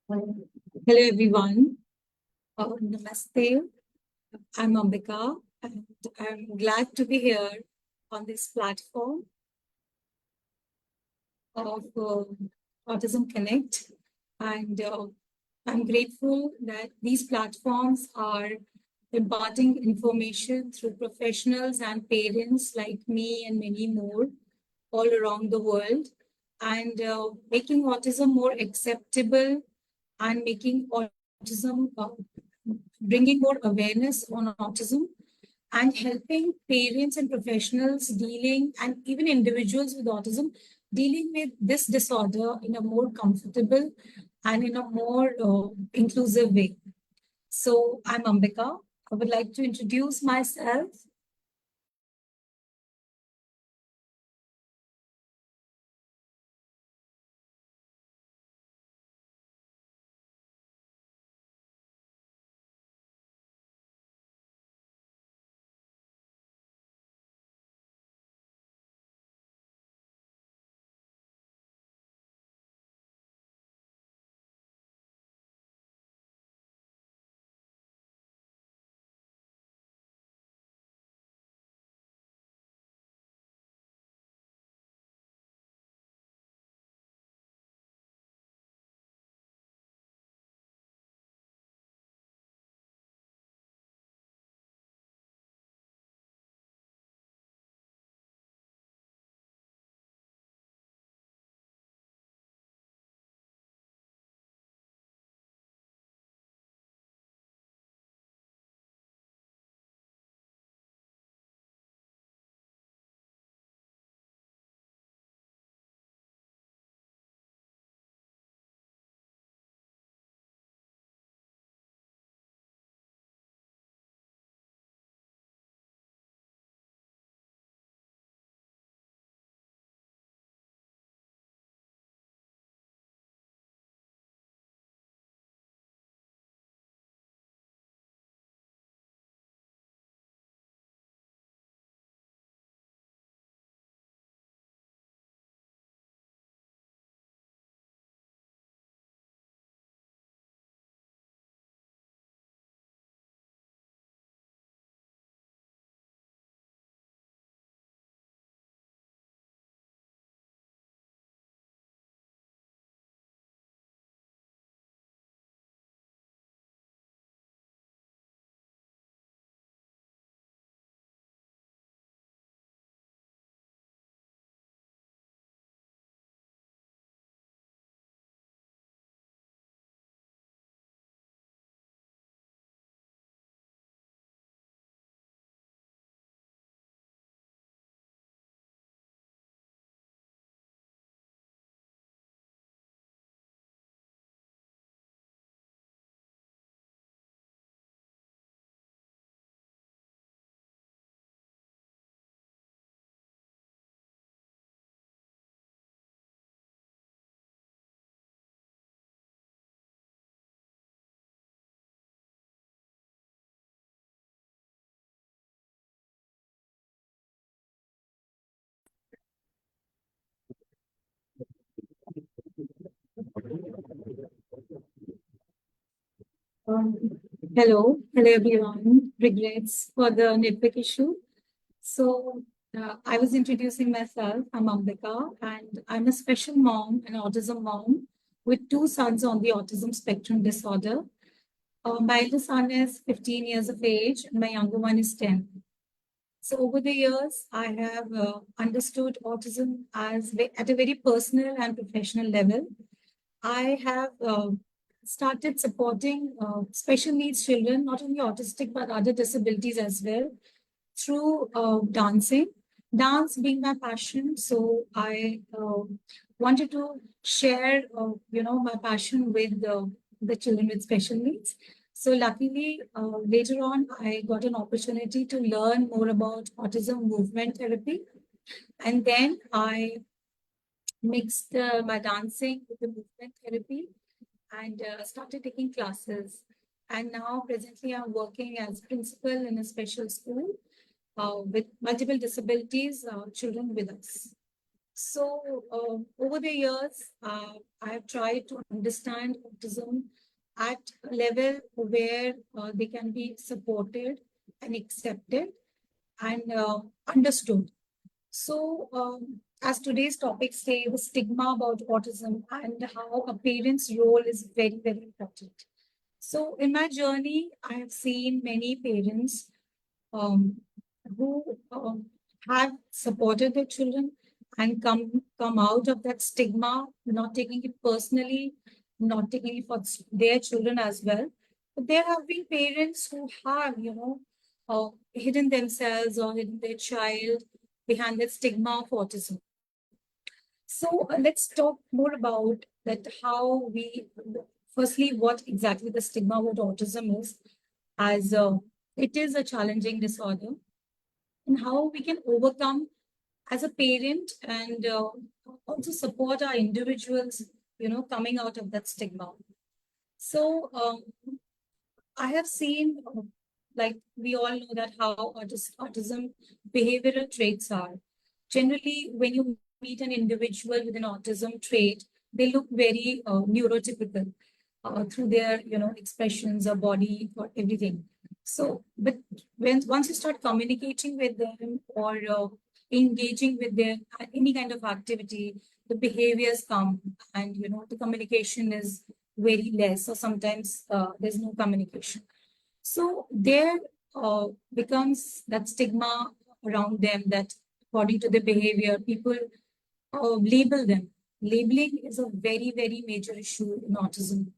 Hello everyone. Namaste. I'm Ambika and I'm glad to be here on this platform of Autism Connect. And I'm grateful that these platforms are imparting information through professionals and parents like me and many more all around the world, and making autism more acceptable and making autism, bringing more awareness on autism and helping parents and professionals dealing and even individuals with autism dealing with this disorder in a more comfortable and in a more inclusive way. So I'm Ambika. I would like to introduce myself. Um, hello everyone. Regrets for the network issue. So I was introducing myself. I'm Ambika, and I'm a special mom, an autism mom, with two sons on the autism spectrum disorder. My eldest son is 15 years of age, and my younger one is 10. So over the years, I have understood autism at a very personal and professional level. I have started supporting special needs children, not only autistic, but other disabilities as well, through dancing. Dance being my passion, so I wanted to share, my passion with the children with special needs. So luckily, later on, I got an opportunity to learn more about autism movement therapy, and then I mixed my dancing with the movement therapy and started taking classes. And now presently I'm working as principal in a special school with multiple disabilities children with us. So over the years, I have tried to understand autism at a level where they can be supported and accepted and understood. So, as today's topic say, the stigma about autism and how a parent's role is very, very important. So, in my journey, I have seen many parents um, who have supported their children and come out of that stigma, not taking it personally, not taking it for their children as well. But there have been parents who have, hidden themselves or hidden their child behind the stigma of autism. So let's talk more about that. How we, firstly, what exactly the stigma about autism is, as it is a challenging disorder, and how we can overcome as a parent and also support our individuals, coming out of that stigma. So I have seen, like we all know that how autism behavioral traits are. Generally, when you meet an individual with an autism trait, they look very neurotypical through their, expressions or body or everything. So, but once you start communicating with them or engaging with their any kind of activity, the behaviors come, and the communication is very less, or sometimes there's no communication. So there becomes that stigma around them that according to the behavior, people label them. Labeling is a very, very major issue in autism.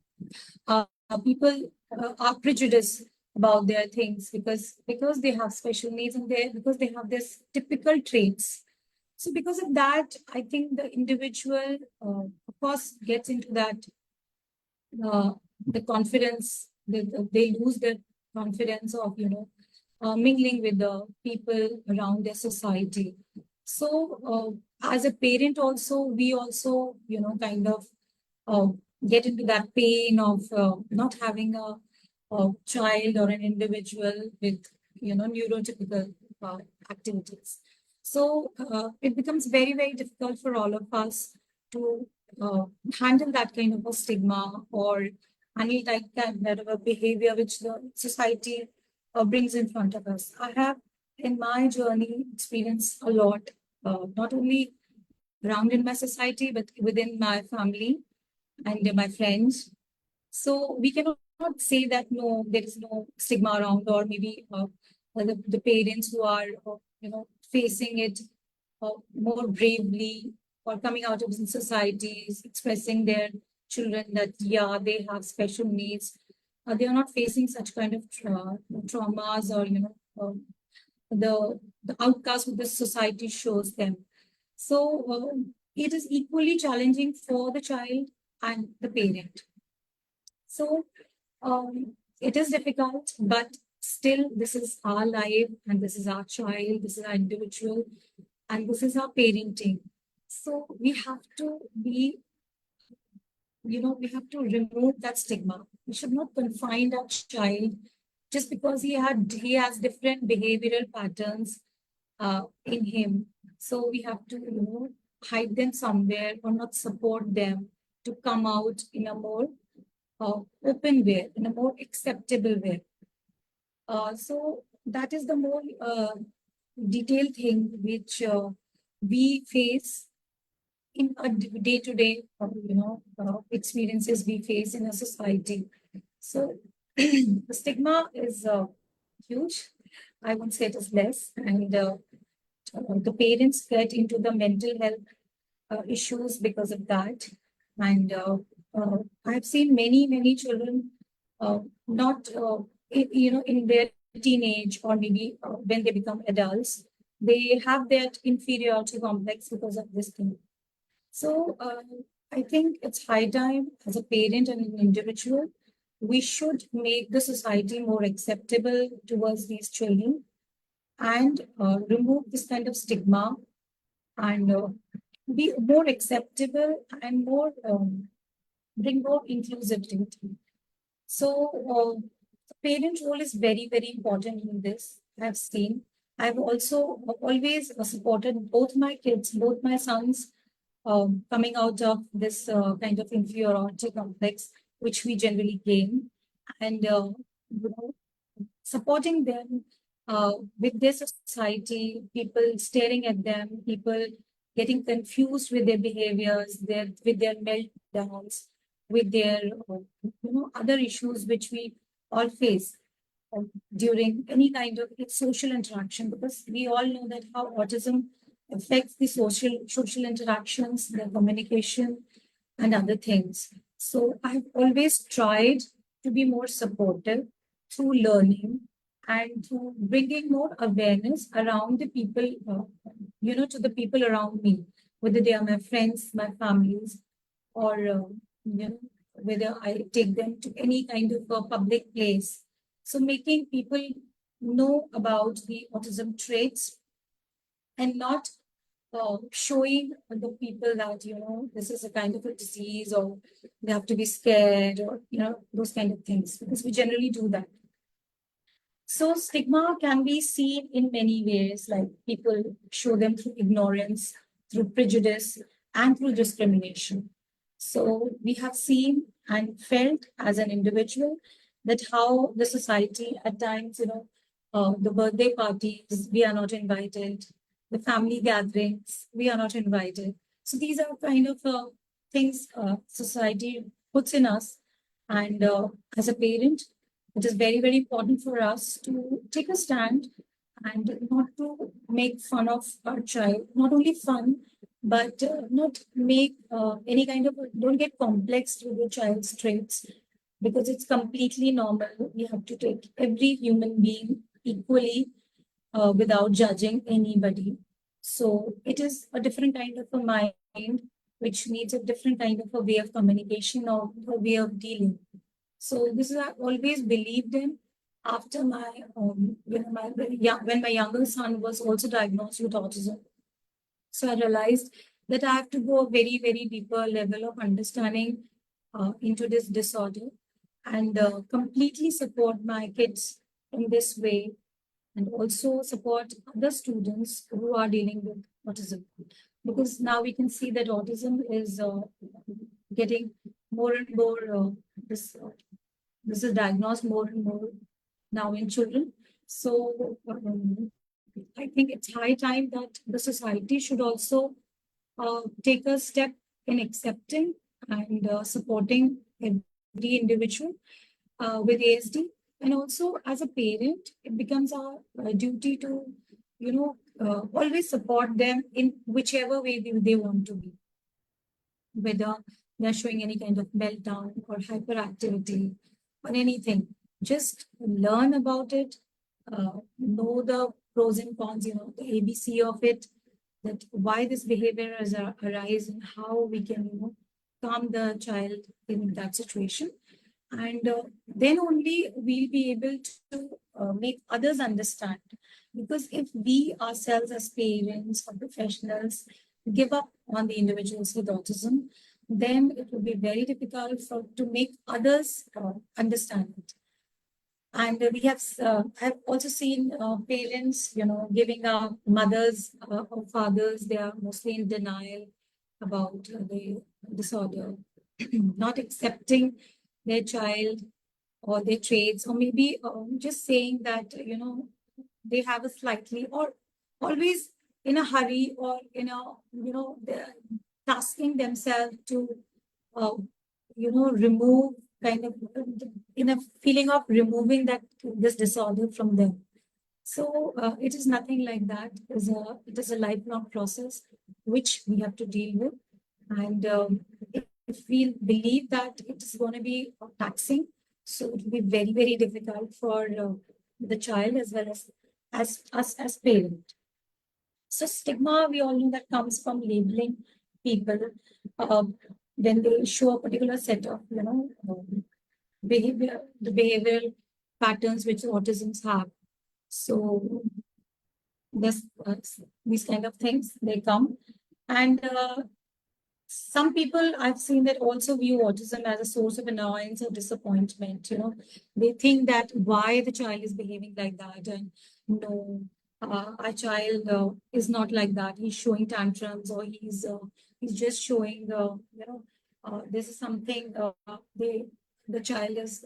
People are prejudiced about their things because they have special needs, and because they have this typical traits. So because of that, I think the individual, of course, gets into that uh, the confidence. They lose their confidence of mingling with the people around their society. So as a parent also, we also kind of uh, get into that pain of not having a child or an individual with neurotypical activities. So it becomes very, very difficult for all of us to uh, handle that kind of a stigma, or any type kind of a behavior which the society brings in front of us. I have in my journey experienced a lot, not only around in my society, but within my family and my friends. So we cannot say that no, there is no stigma around, or maybe the parents who are facing it more bravely, or coming out of societies, expressing their children that yeah, they have special needs. They are not facing such kind of traumas, or the outcast which the society shows them. So it is equally challenging for the child and the parent. So it is difficult, but still, this is our life, and this is our child, this is our individual, and this is our parenting. So we have to be, we have to remove that stigma. We should not confine our child just because he has different behavioral patterns in him. So we have to, hide them somewhere, or not support them to come out in a more open way, in a more acceptable way. So that is the more detailed thing which we face in a day-to-day, experiences we face in a society. So the stigma is huge. I won't say it is less, and the parents get into the mental health issues because of that. And I've seen many, many children not, in their teenage, or maybe when they become adults, they have that inferiority complex because of this thing. So I think it's high time, as a parent and an individual, we should make the society more acceptable towards these children, and remove this kind of stigma, and be more acceptable, and more bring more inclusivity. So the parent role is very, very important in this. I've seen. I've also always supported both my kids, both my sons, coming out of this kind of inferiority complex, which we generally gain, and you know, supporting them with their society, people staring at them, people getting confused with their behaviors, with their meltdowns, with their other issues which we all face during any kind of social interaction, because we all know that how autism affects the social interactions, their communication, and other things. So I've always tried to be more supportive through learning and through bringing more awareness around the people, to the people around me, whether they are my friends, my families, or whether I take them to any kind of a public place. So making people know about the autism traits and not showing the people that this is a kind of a disease, or they have to be scared, or those kind of things, because we generally do that. So stigma can be seen in many ways, like people show them through ignorance, through prejudice, and through discrimination. So we have seen and felt as an individual that how the society at times, the birthday parties, we are not invited, the family gatherings, we are not invited. So these are kind of things society puts in us. And as a parent, it is very, very important for us to take a stand and not to make fun of our child, not only fun, but not make any kind of, don't get complex with your child's traits, because it's completely normal. We have to take every human being equally without judging anybody. So it is a different kind of a mind, which needs a different kind of a way of communication or a way of dealing. So this is I always believed in. After my, when my younger son was also diagnosed with autism, so I realized that I have to go a very, very deeper level of understanding into this disorder, and completely support my kids in this way, and also support other students who are dealing with autism. Because now we can see that autism is getting more and more, this is diagnosed more and more now in children. So I think it's high time that the society should also take a step in accepting and supporting every individual with ASD. And also, as a parent, it becomes our duty to, always support them in whichever way they want to be, whether they're showing any kind of meltdown or hyperactivity or anything. Just learn about it, know the pros and cons, the ABC of it, that why this behavior has arise and how we can, calm the child in that situation. And then only we'll be able to make others understand. Because if we ourselves as parents or professionals give up on the individuals with autism, then it will be very difficult to make others understand it. And we have I've also seen parents, giving up, mothers or fathers, they are mostly in denial about the disorder, not accepting their child or their traits, or maybe just saying that, they have a slightly, or always in a hurry, or they're tasking themselves to, remove kind of in a feeling of removing this disorder from them. So it is nothing like that. It is a lifelong process which we have to deal with. And if we believe that it is going to be taxing, so it will be very, very difficult for the child as well as us as parents. So stigma, we all know that comes from labeling people when they show a particular set of, the behavioral patterns which autisms have. So this, these kind of things, they come. And some people I've seen that also view autism as a source of annoyance or disappointment. They think that why the child is behaving like that, and no, our child is not like that. He's showing tantrums, or he's just showing this is something the child is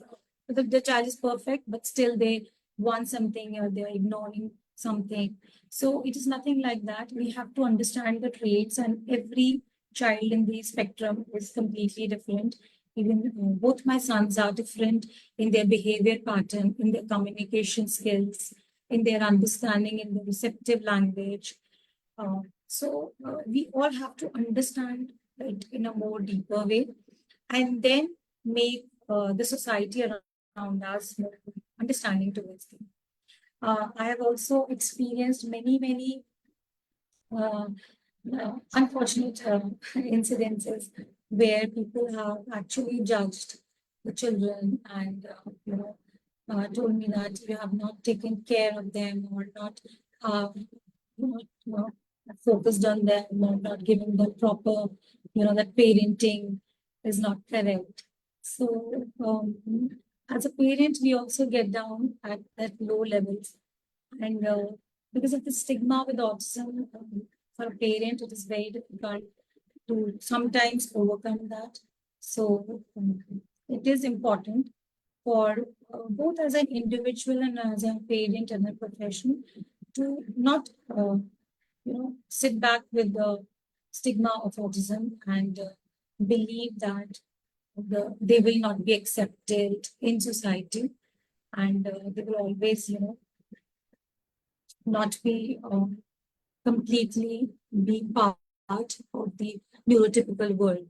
the child is perfect, but still they want something, or they're ignoring something. So it is nothing like that. We have to understand the traits, and every child in the spectrum is completely different. Even both my sons are different in their behavior pattern, in their communication skills, in their understanding, in the receptive language. We all have to understand it in a more deeper way, and then make the society around us more understanding towards them. I have also experienced many uh, unfortunate incidences where people have actually judged the children, and told me that you have not taken care of them, or not not focused on them, or not giving them proper, that parenting is not correct. So as a parent, we also get down at low levels, and because of the stigma with autism, for a parent, it is very difficult to sometimes overcome that. So it is important for both as an individual and as a parent and a profession to not, sit back with the stigma of autism, and believe that they will not be accepted in society, and they will always, not be completely be part of the neurotypical world.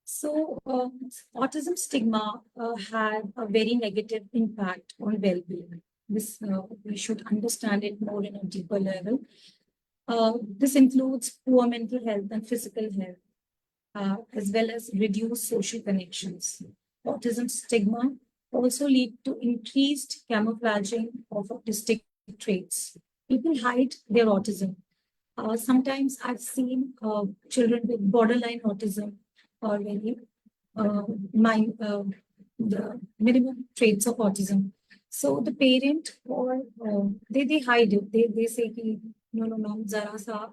So, autism stigma had a very negative impact on well-being. This we should understand it more in a deeper level. This includes poor mental health and physical health, as well as reduced social connections. Autism stigma also lead to increased camouflaging of autistic traits. People hide their autism. Sometimes I've seen children with borderline autism, or very mind the minimum traits of autism. So the parent, or they hide it. They say ki, no, ma'am, zara sa,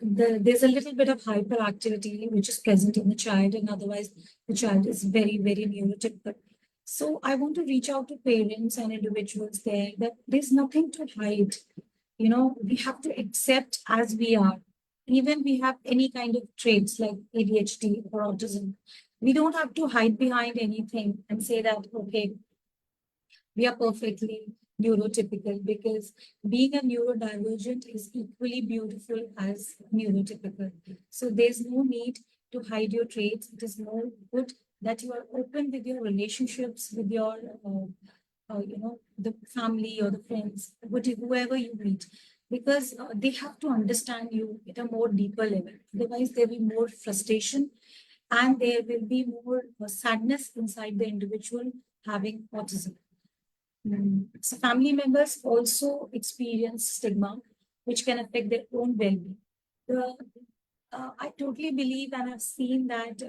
there's a little bit of hyperactivity which is present in the child, and otherwise the child is very neurotypical. So I want to reach out to parents and individuals there that there's nothing to hide. We have to accept as we are. Even we have any kind of traits like ADHD or autism, we don't have to hide behind anything and say that, okay, we are perfectly neurotypical, because being a neurodivergent is equally beautiful as neurotypical. So there's no need to hide your traits. It is more good that you are open with your relationships, with your, the family or the friends, whoever you meet, because they have to understand you at a more deeper level. Otherwise, there will be more frustration, and there will be more sadness inside the individual having autism. So family members also experience stigma, which can affect their own well-being. I totally believe, and I've seen that,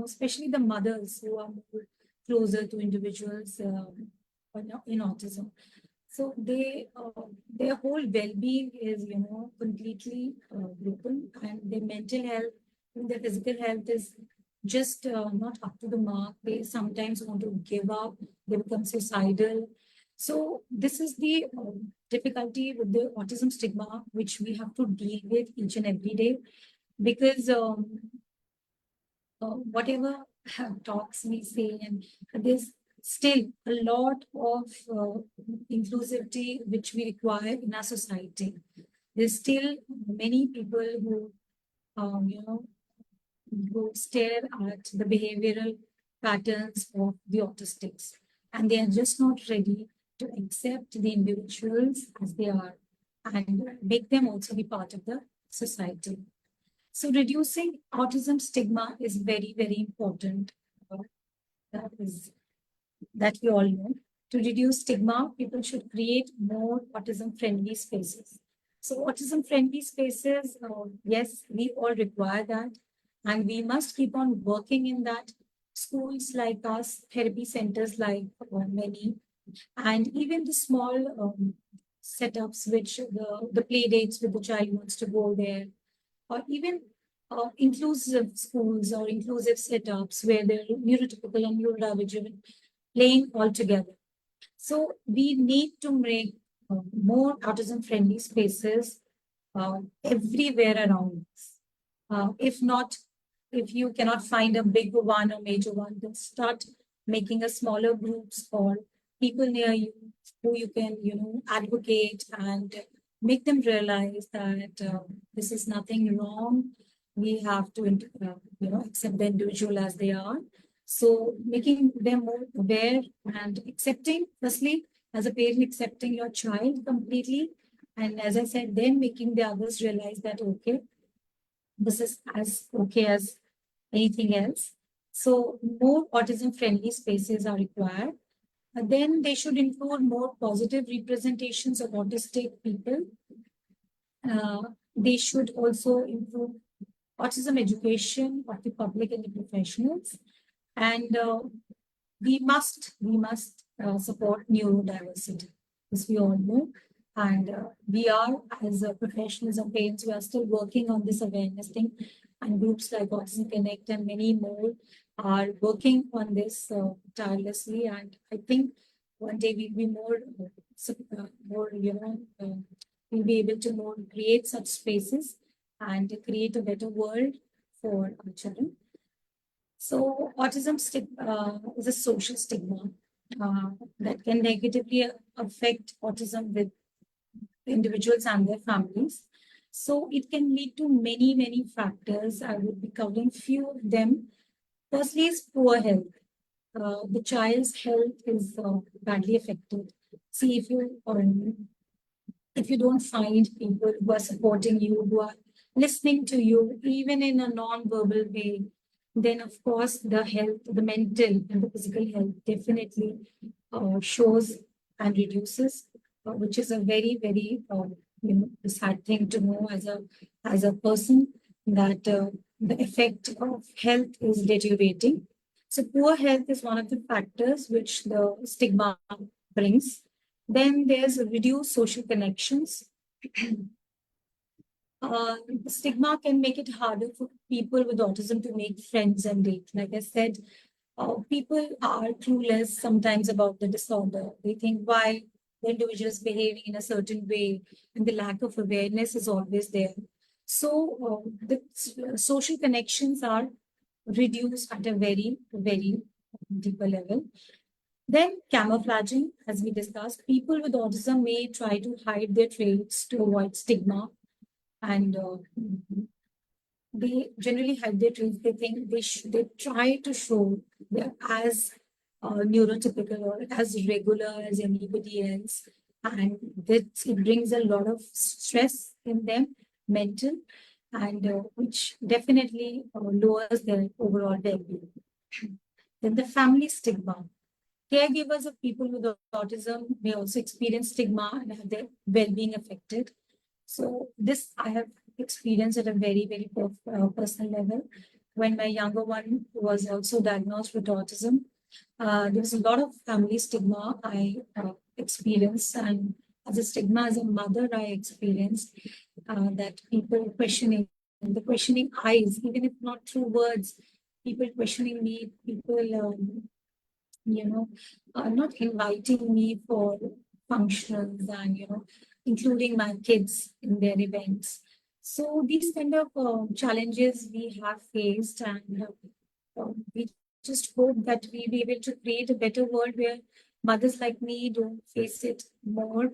especially the mothers who are more closer to individuals in autism. So their whole well-being is, completely broken, and their mental health and their physical health is just not up to the mark. They sometimes want to give up. They become suicidal. So this is the difficulty with the autism stigma, which we have to deal with each and every day, because whatever talks we say, and there's still a lot of inclusivity which we require in our society. There's still many people who, who stare at the behavioral patterns of the autistics, and they are just not ready to accept the individuals as they are, and make them also be part of the society. So reducing autism stigma is very important. That we all know. To reduce stigma, people should create more autism-friendly spaces. So autism-friendly spaces, yes, we all require that, and we must keep on working in that. Schools like us, therapy centers like many, And even the small setups, which the play dates with the child wants to go there, or even inclusive schools or inclusive setups where they're neurotypical and neurodivergent playing all together. So we need to make more autism-friendly spaces everywhere around us. If not, if you cannot find a big one or major one, then start making a smaller groups or people near you who you can, advocate and make them realize that this is nothing wrong. We have to, accept the individual as they are. So making them more aware and accepting, firstly, as a parent, accepting your child completely. And as I said, then making the others realize that, okay, this is as okay as anything else. So more autism-friendly spaces are required. And then they should include more positive representations of autistic people. They should also improve autism education of the public and the professionals. And we must support neurodiversity, as we all know. And we are, as professionals and parents, we are still working on this awareness thing. And groups like Autism Connect and many more are working on this tirelessly. And I think one day we'll be more, we'll be able to more create such spaces and create a better world for our children. So autism is a social stigma that can negatively affect autism with individuals and their families. So it can lead to many, many factors. I will be covering few of them. Firstly is poor health. The child's health is badly affected. See, if you don't find people who are supporting you, who are listening to you, even in a non-verbal way, then of course the health, the mental and the physical health definitely shows and reduces, which is a very, very sad thing to know as a person that the effect of health is deteriorating. So poor health is one of the factors which the stigma brings. Then there's reduced social connections. Stigma can make it harder for people with autism to make friends and date. Like I said, people are clueless sometimes about the disorder. They think why the individual is behaving in a certain way, and the lack of awareness is always there. So the social connections are reduced at a very, very deeper level. Then camouflaging, as we discussed, people with autism may try to hide their traits to avoid stigma, and they generally hide their traits. They think they try to show they're as neurotypical or as regular as anybody else, and that it brings a lot of stress in them, mental, and which definitely lowers their overall well-being. Then the family stigma. Caregivers of people with autism may also experience stigma and have their well-being affected. So this I have experienced at a very, very personal level. When my younger one was also diagnosed with autism, there was a lot of family stigma I experienced, and as a stigma as a mother, I experienced that people questioning, the questioning eyes, even if not through words, people questioning me, people not inviting me for functions and, including my kids in their events. So these kind of challenges we have faced, and we just hope that we be able to create a better world where mothers like me don't face it more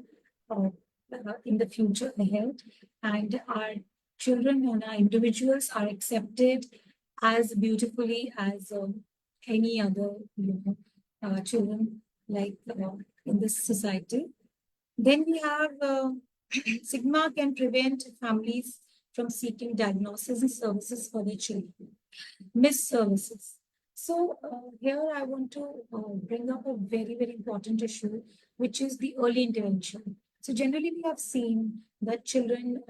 in the future ahead, and our children and our individuals are accepted as beautifully as any other, children like in this society. Then we have stigma can prevent families from seeking diagnosis and services for their children. Missed services. So here I want to bring up a very, very important issue, which is the early intervention. So generally we have seen that children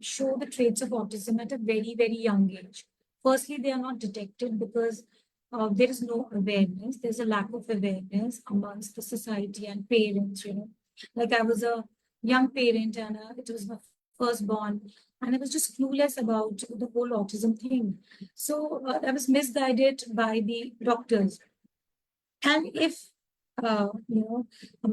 show the traits of autism at a very, very young age. Firstly, they are not detected because there is no awareness. There's a lack of awareness amongst the society and parents, Like I was a young parent and it was my firstborn, and I was just clueless about the whole autism thing. So I was misguided by the doctors. And if a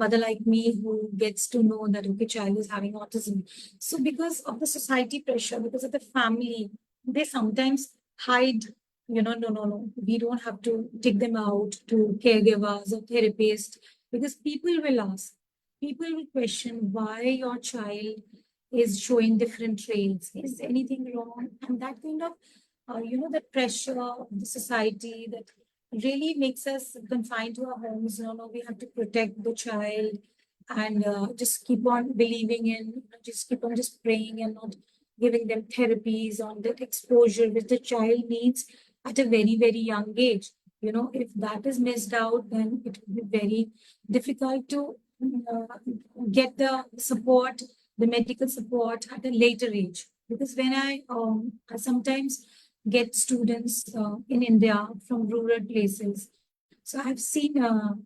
mother like me who gets to know that okay, child is having autism, so because of the society pressure, because of the family, they sometimes hide. No, we don't have to take them out to caregivers or therapists because people will ask, people will question why your child is showing different traits. Is anything wrong? And that kind of, the pressure of the society that really makes us confined to our homes. No, we have to protect the child and just keep on believing in, just keep on just praying and not giving them therapies on that exposure which the child needs at a very, very young age. If that is missed out, then it will be very difficult to uh, get the support, the medical support at a later age. Because when I sometimes get students in India from rural places. So I've seen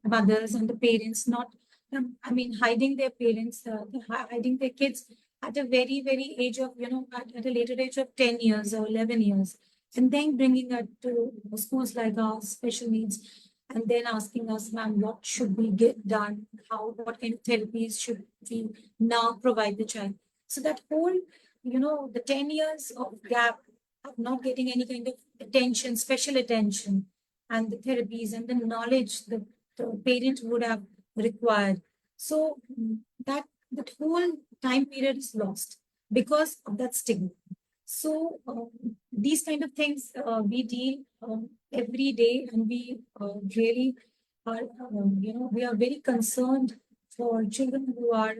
mothers and the parents not, hiding their parents, hiding their kids at a very, very age of, at a later age of 10 years or 11 years. And then bringing it to schools like ours, special needs, and then asking us, ma'am, what should we get done? What kind of therapies should we now provide the child? So that whole, the 10 years of gap of not getting any kind of attention, special attention, and the therapies and the knowledge that the parent would have required. So that whole time period is lost because of that stigma. So these kind of things we deal every day, and we really are, we are very concerned for children who are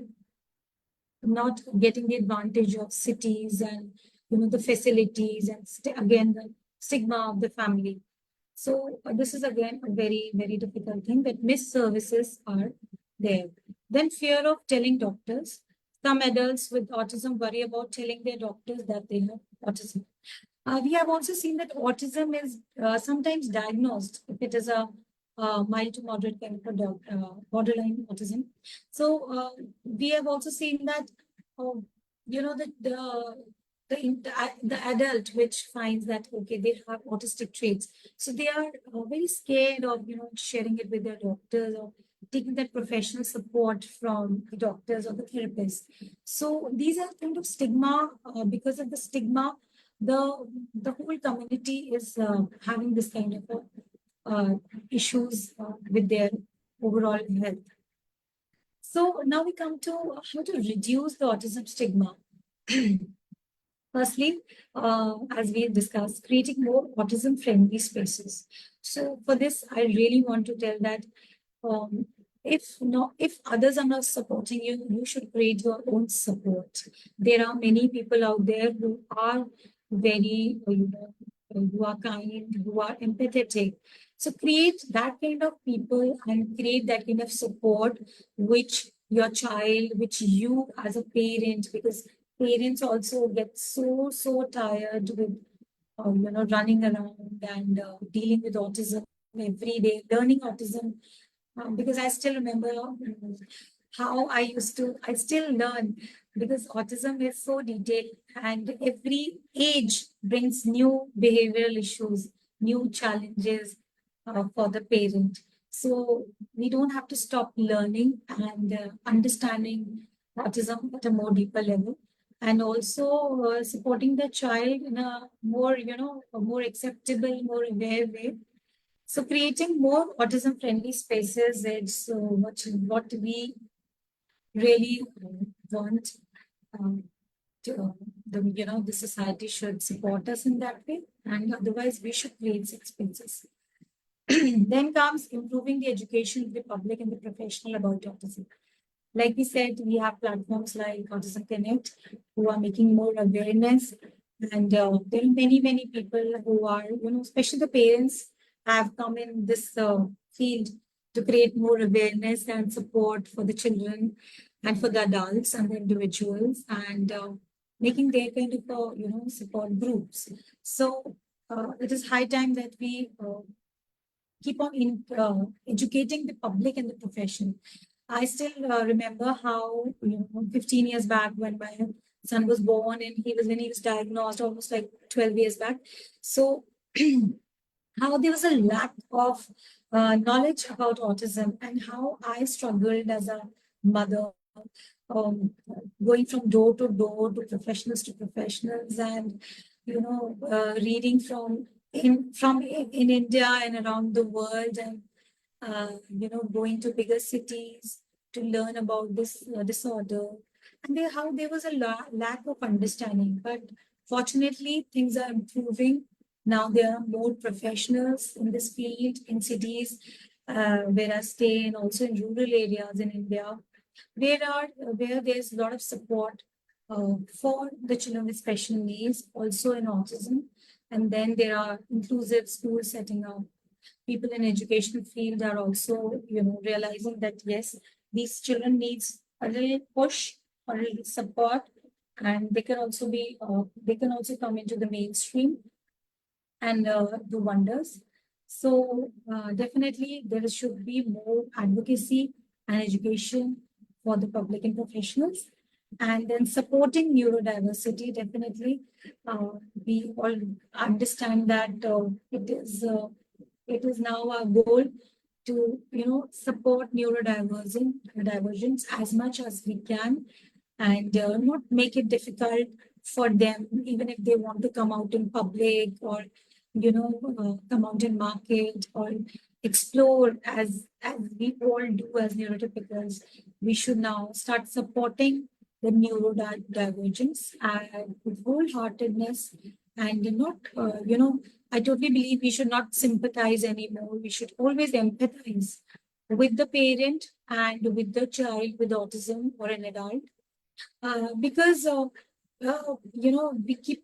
not getting the advantage of cities and the facilities and again the stigma of the family. So this is again a very, very difficult thing that missed services are there. Then fear of telling doctors. Some adults with autism worry about telling their doctors that they have autism. We have also seen that autism is sometimes diagnosed if it is a mild to moderate kind of borderline autism. So we have also seen that, the adult which finds that okay, they have autistic traits, so they are very scared of sharing it with their doctors or taking that professional support from the doctors or the therapists. So these are kind of stigma. Because of the stigma, the whole community is having this kind of issues with their overall health. So now we come to how to reduce the autism stigma. Firstly, as we discussed, creating more autism-friendly spaces. So for this, I really want to tell that if others are not supporting you, you should create your own support. There are many people out there who are very, who are kind, who are empathetic. So create that kind of people and create that kind of support, which your child, which you as a parent, because parents also get so tired with, running around and dealing with autism every day, learning autism. Because I still remember how I still learn because autism is so detailed and every age brings new behavioral issues, new challenges for the parent. So we don't have to stop learning and understanding autism at a more deeper level, and also supporting the child in a more, a more acceptable, more aware way. So creating more autism friendly spaces is what we really want. The society should support us in that way, and otherwise we should create spaces. Then comes improving the education of the public and the professional about autism. Like we said, we have platforms like Autism Connect who are making more awareness. And there are many people who are, especially the parents have come in this field to create more awareness and support for the children and for the adults and the individuals, and making their kind of, support groups. So it is high time that we keep on educating the public and the profession. I still remember how 15 years back when my son was born and when he was diagnosed almost like 12 years back. So how there was a lack of knowledge about autism and how I struggled as a mother, um, going from door to door to professionals, and reading in India and around the world, and going to bigger cities to learn about this disorder, and how there was a lack of understanding. But fortunately, things are improving. Now there are more professionals in this field in cities where I stay, and also in rural areas in India, where there's a lot of support for the children with special needs, also in autism. And then there are inclusive schools setting up. People in education field are also, realizing that yes, these children needs a little push or a little support, and they can also come into the mainstream and do wonders. So definitely there should be more advocacy and education for the public and professionals. And then supporting neurodiversity, definitely we all understand that it is now our goal to support neurodivergence as much as we can, and not make it difficult for them, even if they want to come out in public, or come out in market, or explore as we all do as neurotypicals. We should now start supporting the neurodivergence with wholeheartedness, and not I totally believe we should not sympathize anymore. We should always empathize with the parent and with the child with autism or an adult, because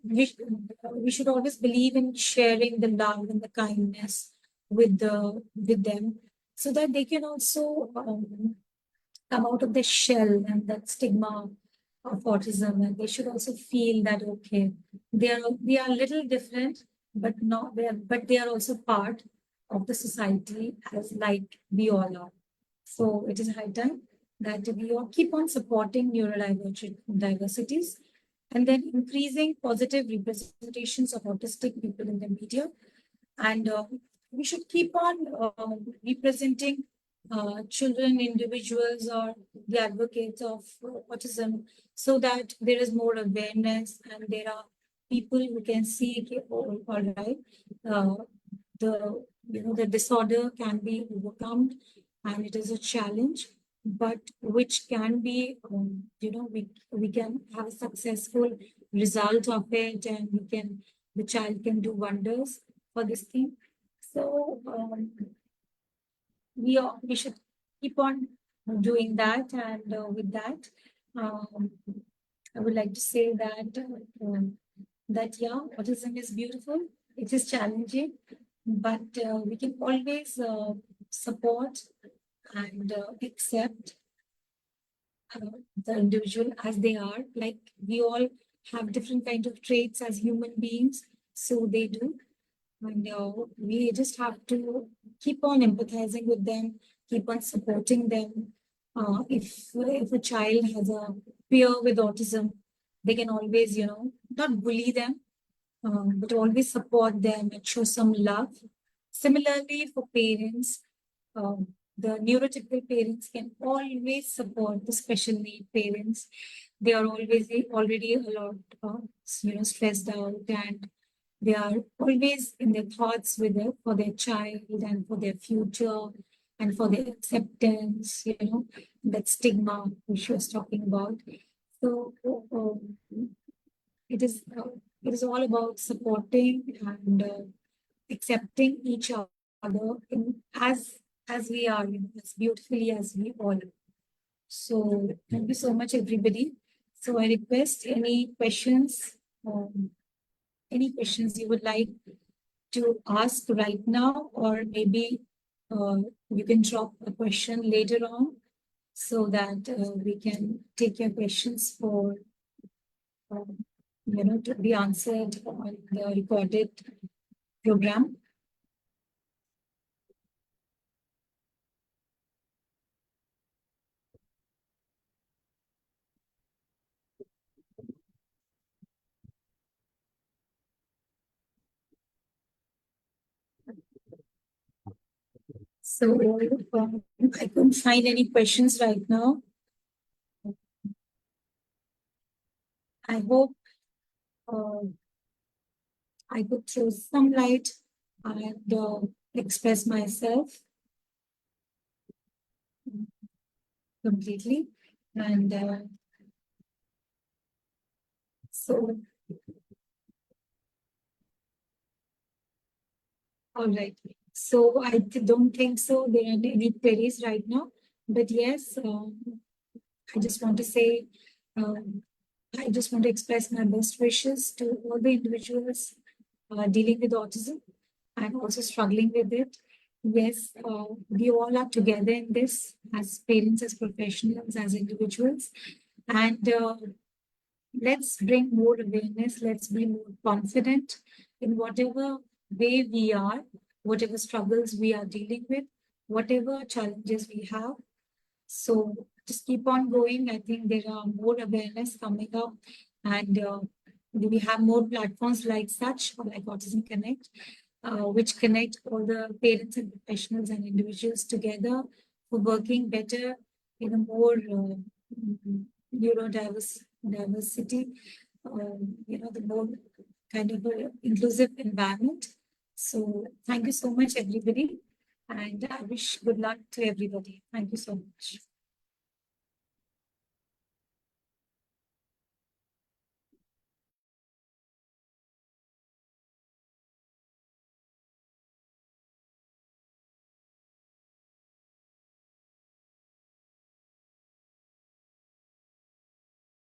we should always believe in sharing the love and the kindness with them, so that they can also come out of the shell and that stigma of autism, and they should also feel that okay, they are a little different, but they are also part of the society, as like we all are. So it is high time that we all keep on supporting neurodivergent diversities, and then increasing positive representations of autistic people in the media. And we should keep on representing children, individuals, or the advocates of autism, so that there is more awareness and there are people who can see, okay, oh, all right, the disorder can be overcome, and it is a challenge, but which can be, we can have a successful result of it, and the child can do wonders for this thing. So we should keep on doing that, and with that, I would like to say that yeah, autism is beautiful. It is challenging, but we can always support and accept the individual as they are. Like, we all have different kinds of traits as human beings, so they do. And we just have to keep on empathizing with them, keep on supporting them. If a child has a peer with autism, they can always, not bully them, but always support them and show some love. Similarly, for parents, the neurotypical parents can always support the special need parents. They are already a lot, stressed out, and they are always in their thoughts for their child and for their future and for their acceptance, that stigma which she was talking about. So it is all about supporting and accepting each other as we are, as beautifully as we all are. So thank you so much, everybody. So I request any questions you would like to ask right now, or maybe you can drop a question later on, so that we can take your questions for to be answered on the recorded program. So I couldn't find any questions right now. I hope I could throw some light and express myself completely. And so, all right. So I don't think so there are any queries right now. But yes, I just want to say, I just want to express my best wishes to all the individuals dealing with autism and also struggling with it. Yes, we all are together in this as parents, as professionals, as individuals. And let's bring more awareness, let's be more confident in whatever way we are, whatever struggles we are dealing with, whatever challenges we have. So just keep on going. I think there are more awareness coming up, and we have more platforms like such, like Autism Connect, which connect all the parents and professionals and individuals together for working better in a more diversity, the more kind of inclusive environment. So thank you so much, everybody. And I wish good luck to everybody. Thank you so much.